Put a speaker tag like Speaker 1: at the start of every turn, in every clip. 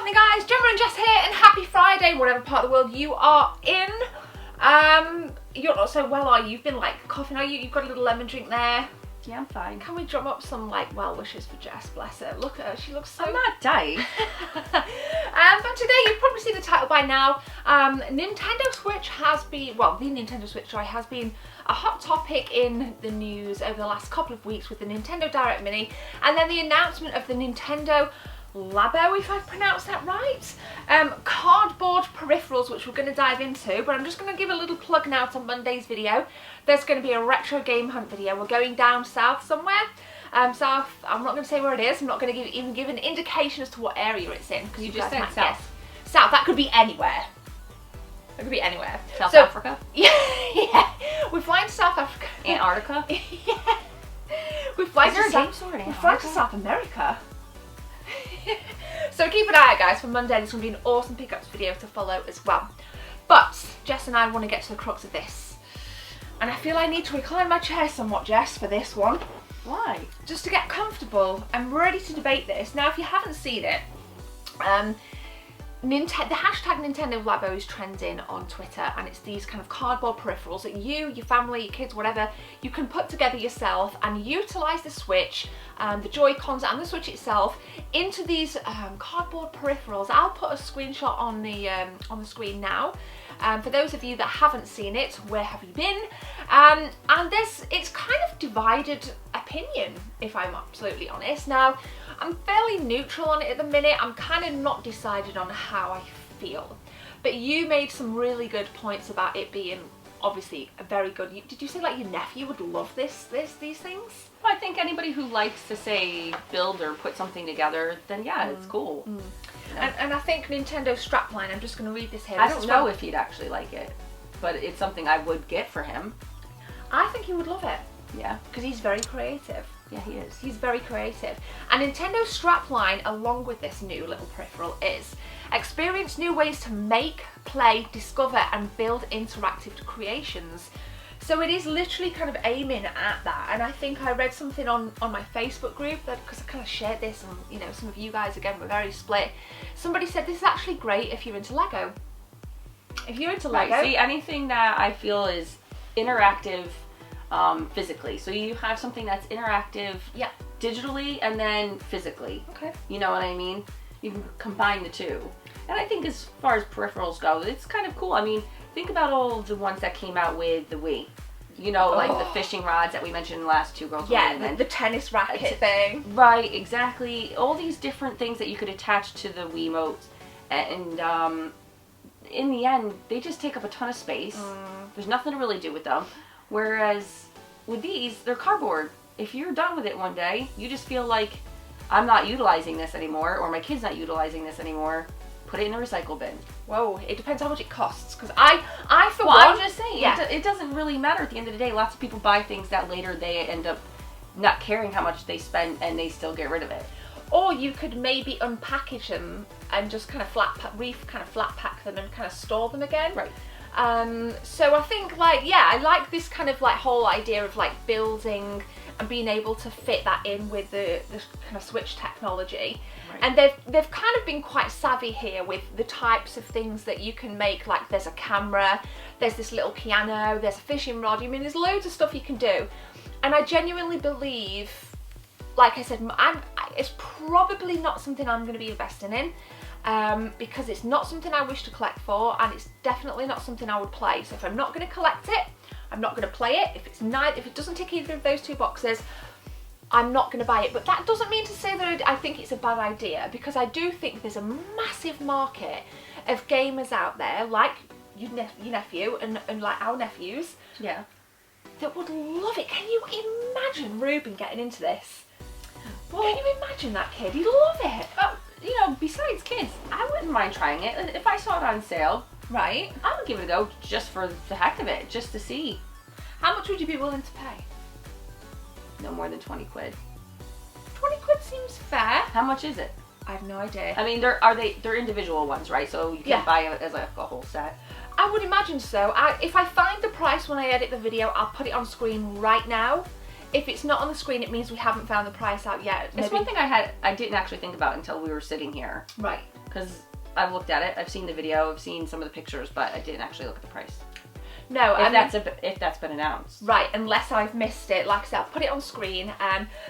Speaker 1: morning guys, Gemma and Jess here, and happy Friday, whatever part of the world you are in. You're not so well, are you? You've been like coughing, are you? You've got a little lemon drink there.
Speaker 2: Yeah, I'm fine.
Speaker 1: Can we drum up some like well wishes for Jess? Bless her. Look at her, she looks so...
Speaker 2: I'm not dying.
Speaker 1: But today, you've probably seen the title by now. Nintendo Switch has been, well, the Nintendo Switch has been a hot topic in the news over the last couple of weeks with the Nintendo Direct Mini, and then the announcement of the Nintendo Labo, if I've pronounced that right. Cardboard peripherals, which we're going to dive into, but I'm just going to give a little plug now to Monday's video. There's going to be a retro game hunt video. We're going down south somewhere. South, I'm not going to say where it is. I'm not going to even give an indication as to what area it's in, because
Speaker 2: you just said south.
Speaker 1: South, that could be anywhere. It could be anywhere.
Speaker 2: South Africa?
Speaker 1: Yeah, yeah. We're flying to South Africa.
Speaker 2: Antarctica?
Speaker 1: Yeah. We're flying to South America. So keep an eye out guys for Monday. There's going to be an awesome pickups video to follow as well. But Jess and I want to get to the crux of this. And I feel I need to recline my chair somewhat, Jess, for this one.
Speaker 2: Why?
Speaker 1: Just to get comfortable. I'm ready to debate this. Now, if you haven't seen it, the hashtag Nintendo Labo is trending on Twitter, and it's these kind of cardboard peripherals that you, your family, your kids, whatever, you can put together yourself and utilise the Switch, the joycons and the Switch itself into these cardboard peripherals. I'll put a screenshot on the screen now. For those of you that haven't seen it, where have you been? And it's kind of divided opinion, if I'm absolutely honest. Now, I'm fairly neutral on it at the minute. I'm kind of not decided on how I feel. But you made some really good points about it being obviously a very good... Did you say like your nephew would love these things?
Speaker 2: Well, I think anybody who likes to say build or put something together, then yeah, it's cool.
Speaker 1: Yeah. And I think Nintendo's strapline, I'm just going to read this here.
Speaker 2: I don't know if he'd actually like it, but it's something I would get for him.
Speaker 1: I think he would love it.
Speaker 2: Yeah.
Speaker 1: Because he's very creative.
Speaker 2: Yeah, he is.
Speaker 1: He's very creative. And Nintendo's strapline, along with this new little peripheral, is experience new ways to make, play, discover, and build interactive creations. So it is literally kind of aiming at that. And I think I read something on my Facebook group, that because I kind of shared this, and you know, some of you guys again were very split. Somebody said this is actually great if you're into Lego. If you're into Lego,
Speaker 2: right. See, anything that I feel is interactive. Physically, so you have something that's interactive, yeah, digitally and then physically. Okay. You know what I mean? You can combine the two. And I think as far as peripherals go, it's kind of cool. I mean, think about all the ones that came out with the Wii. You know, like the fishing rods that we mentioned in the last Two Girls One Woman.
Speaker 1: Yeah, the tennis racket thing.
Speaker 2: Right, exactly. All these different things that you could attach to the Wiimotes, and in the end, they just take up a ton of space. There's nothing to really do with them. Whereas with these, they're cardboard. If you're done with it one day, you just feel like, I'm not utilizing this anymore, or my kid's not utilizing this anymore, put it in a recycle bin.
Speaker 1: Whoa, it depends how much it costs. Because I for
Speaker 2: one,
Speaker 1: I'm
Speaker 2: just saying, yeah, it doesn't really matter at the end of the day. Lots of people buy things that later they end up not caring how much they spend, and they still get rid of it.
Speaker 1: Or you could maybe unpackage them and just kind of flat pack them and kind of store them again. Right. So I think like, yeah, I like this kind of like whole idea of like building and being able to fit that in with the kind of Switch technology. Right. And they've kind of been quite savvy here with the types of things that you can make. Like there's a camera, there's this little piano, there's a fishing rod. I mean, there's loads of stuff you can do. And I genuinely believe, like I said, it's probably not something I'm going to be investing in. Because it's not something I wish to collect for, and it's definitely not something I would play. So if I'm not going to collect it, I'm not going to play it. If it doesn't tick either of those two boxes, I'm not going to buy it. But that doesn't mean to say that I think it's a bad idea, because I do think there's a massive market of gamers out there, like your nephew and like our nephews, yeah, that would love it. Can you imagine Ruben getting into this? Well, can you imagine that kid? He'd love it.
Speaker 2: You know, besides kids, I wouldn't mind trying it. If I saw it on sale, right, I would give it a go just for the heck of it, just to see.
Speaker 1: How much would you be willing to pay?
Speaker 2: No more than 20 quid.
Speaker 1: 20 quid seems fair.
Speaker 2: How much is it?
Speaker 1: I have no idea.
Speaker 2: I mean, they're individual ones, right? So you can't buy it as like a whole set.
Speaker 1: I would imagine so. If I find the price when I edit the video, I'll put it on screen right now. If it's not on the screen, it means we haven't found the price out yet.
Speaker 2: It's one thing I didn't actually think about until we were sitting here.
Speaker 1: Right.
Speaker 2: Because I've looked at it, I've seen the video, I've seen some of the pictures, but I didn't actually look at the price.
Speaker 1: No,
Speaker 2: if that's been announced.
Speaker 1: Right, unless I've missed it. Like I said, I'll put it on screen.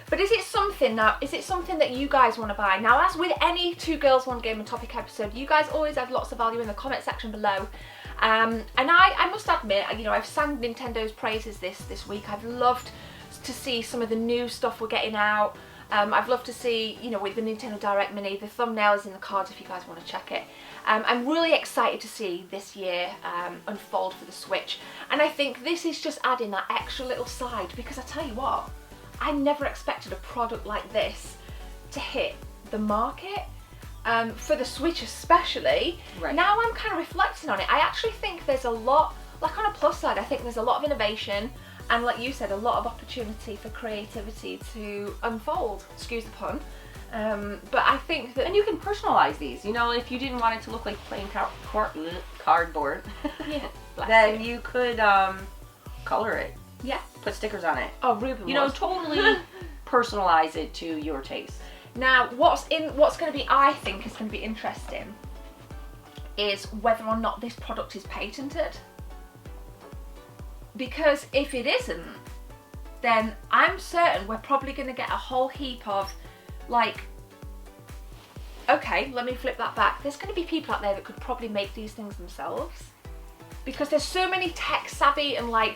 Speaker 1: But is it something that you guys want to buy? Now, as with any Two Girls One Game and Topic episode, you guys always have lots of value in the comment section below. And I must admit, you know, I've sang Nintendo's praises this week. I've loved to see some of the new stuff we're getting out. I've loved to see, you know, with the Nintendo Direct Mini, the thumbnail is in the cards if you guys want to check it. I'm really excited to see this year unfold for the Switch, and I think this is just adding that extra little side, because I tell you what, I never expected a product like this to hit the market, for the Switch especially.
Speaker 2: Right.
Speaker 1: Now I'm kind of reflecting on it, I actually think there's a lot, like on a plus side, I think there's a lot of innovation, and like you said, a lot of opportunity for creativity to unfold, excuse the pun. But I think that...
Speaker 2: And you can personalize these, you know, if you didn't want it to look like plain cardboard,
Speaker 1: yeah,
Speaker 2: then you could color it.
Speaker 1: Yeah.
Speaker 2: Put stickers on it.
Speaker 1: Oh, Ruben
Speaker 2: You know, totally personalize it to your taste.
Speaker 1: Now, what's going to be, I think is going to be interesting, is whether or not this product is patented. Because if it isn't, then I'm certain we're probably going to get a whole heap of, like, okay, let me flip that back. There's going to be people out there that could probably make these things themselves. Because there's so many tech savvy and I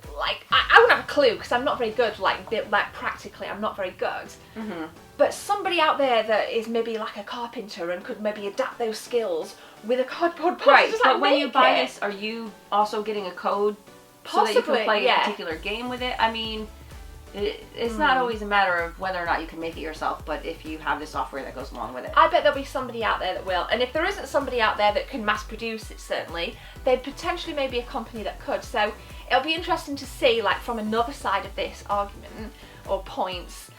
Speaker 1: wouldn't have a clue because I'm not very good, like practically, I'm not very good.
Speaker 2: Mm-hmm.
Speaker 1: But somebody out there that is maybe like a carpenter and could maybe adapt those skills with a cardboard box.
Speaker 2: Right,
Speaker 1: just,
Speaker 2: but when you buy this, are you also getting a code so that you can play a particular game with it? I mean, it's not always a matter of whether or not you can make it yourself, but if you have the software that goes along with it.
Speaker 1: I bet there'll be somebody out there that will, and if there isn't somebody out there that can mass produce it, certainly, there'd potentially maybe a company that could. So it'll be interesting to see, like, from another side of this argument or points,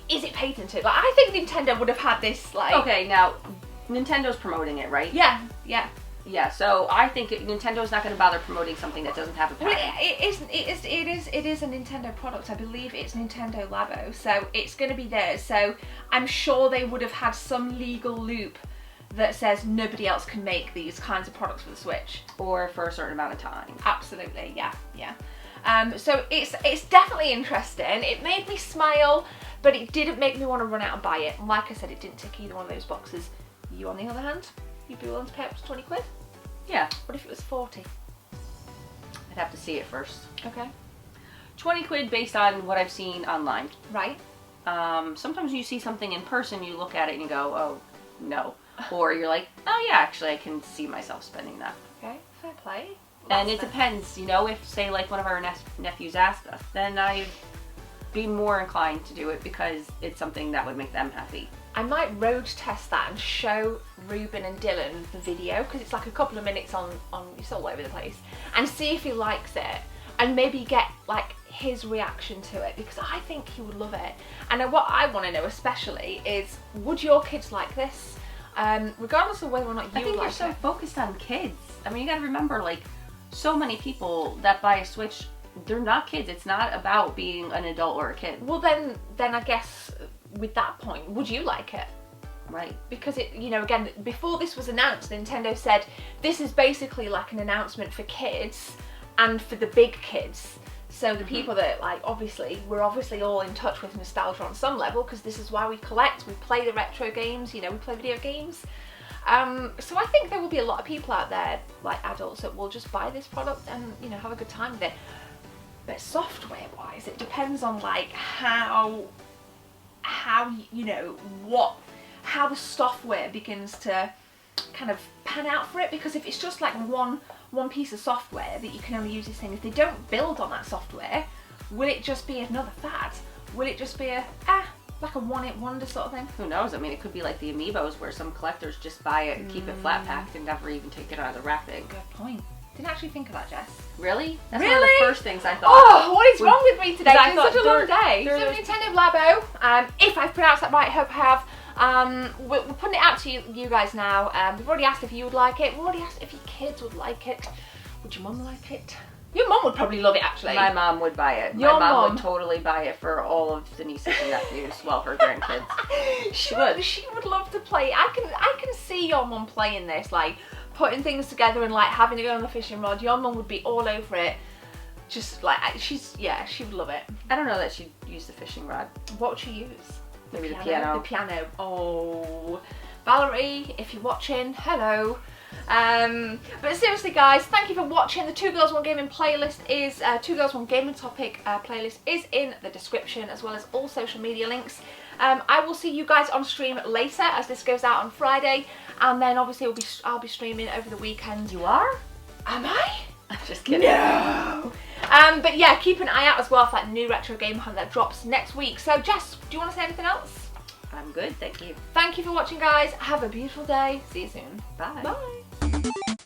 Speaker 1: is it patented? Like, I think Nintendo would have had this, like...
Speaker 2: Okay, now, Nintendo's promoting it, right?
Speaker 1: Yeah.
Speaker 2: Yeah, so I think Nintendo's not going to bother promoting something that doesn't have a patent.
Speaker 1: Well, it is a Nintendo product. I believe it's Nintendo Labo, so it's going to be theirs. So I'm sure they would have had some legal loop that says nobody else can make these kinds of products for the Switch.
Speaker 2: Or for a certain amount of time.
Speaker 1: Absolutely, yeah. So it's definitely interesting. It made me smile, but it didn't make me want to run out and buy it. And like I said, it didn't tick either one of those boxes. You, on the other hand, you'd be willing to pay up to 20 quid?
Speaker 2: Yeah.
Speaker 1: What if it was 40?
Speaker 2: I'd have to see it first.
Speaker 1: Okay.
Speaker 2: 20 quid based on what I've seen online.
Speaker 1: Right.
Speaker 2: Sometimes you see something in person, you look at it and you go, oh, no. Or you're like, oh yeah, actually I can see myself spending that.
Speaker 1: Okay, fair play.
Speaker 2: And it depends, you know, if say like one of our nephews asked us, then I'd be more inclined to do it because it's something that would make them happy.
Speaker 1: I might road test that and show Ruben and Dylan the video, because it's like a couple of minutes on it's all over the place, and see if he likes it and maybe get like his reaction to it, because I think he would love it. And what I want to know especially is, would your kids like this? Regardless of whether or not you like it.
Speaker 2: I think you're so focused on kids. I mean, you gotta remember, like, so many people that buy a Switch, they're not kids. It's not about being an adult or a kid.
Speaker 1: Well, then I guess with that point, would you like it?
Speaker 2: Right.
Speaker 1: Because it, you know, again, before this was announced, Nintendo said this is basically like an announcement for kids and for the big kids. So the people that, like, we're obviously all in touch with nostalgia on some level, because this is why we collect, we play the retro games, you know, we play video games. So I think there will be a lot of people out there, like adults, that will just buy this product and, you know, have a good time with it. But software-wise, it depends on, like, how you know, how the software begins to kind of pan out for it. Because if it's just like one piece of software that you can only use this thing, if they don't build on that software, will it just be another fad? Will it just be like a one-hit wonder sort of thing?
Speaker 2: Who knows? I mean, it could be like the Amiibos, where some collectors just buy it and keep it flat packed and never even take it out of the wrapping.
Speaker 1: Good point. Didn't actually think of that, Jess.
Speaker 2: Really? That's
Speaker 1: really?
Speaker 2: one of the first things I thought.
Speaker 1: Oh, what is wrong with me today? It's been such a long day. So Nintendo Labo, if I've pronounced that right, I hope I have. We're putting it out to you guys now. We've already asked if you would like it. We've already asked if your kids would like it. Would your mum like it? Your mum would probably love it, actually.
Speaker 2: My mom would buy it.
Speaker 1: Your
Speaker 2: My mom
Speaker 1: mum
Speaker 2: would totally buy it for all of the nieces and nephews, well, her grandkids.
Speaker 1: She would love to play. I can see your mum playing this, like putting things together and like having to go on the fishing rod. Your mum would be all over it. Just like she would love it.
Speaker 2: I don't know that she'd use the fishing rod.
Speaker 1: What would she use?
Speaker 2: Maybe the piano.
Speaker 1: The piano. Oh, Valerie, if you're watching, hello. But seriously, guys, thank you for watching. The 2 Girls 1 Gaming playlist is 2 Girls 1 Gaming topic playlist is in the description, as well as all social media links. I will see you guys on stream later, as this goes out on Friday, and then obviously I'll be streaming over the weekend.
Speaker 2: You are?
Speaker 1: Am I?
Speaker 2: I'm just kidding.
Speaker 1: No. But yeah, keep an eye out as well for that new retro game hunt that drops next week. So Jess, do you want to say anything else?
Speaker 2: I'm good, thank you.
Speaker 1: Thank you for watching, guys. Have a beautiful day. See you soon.
Speaker 2: Bye.
Speaker 1: Bye.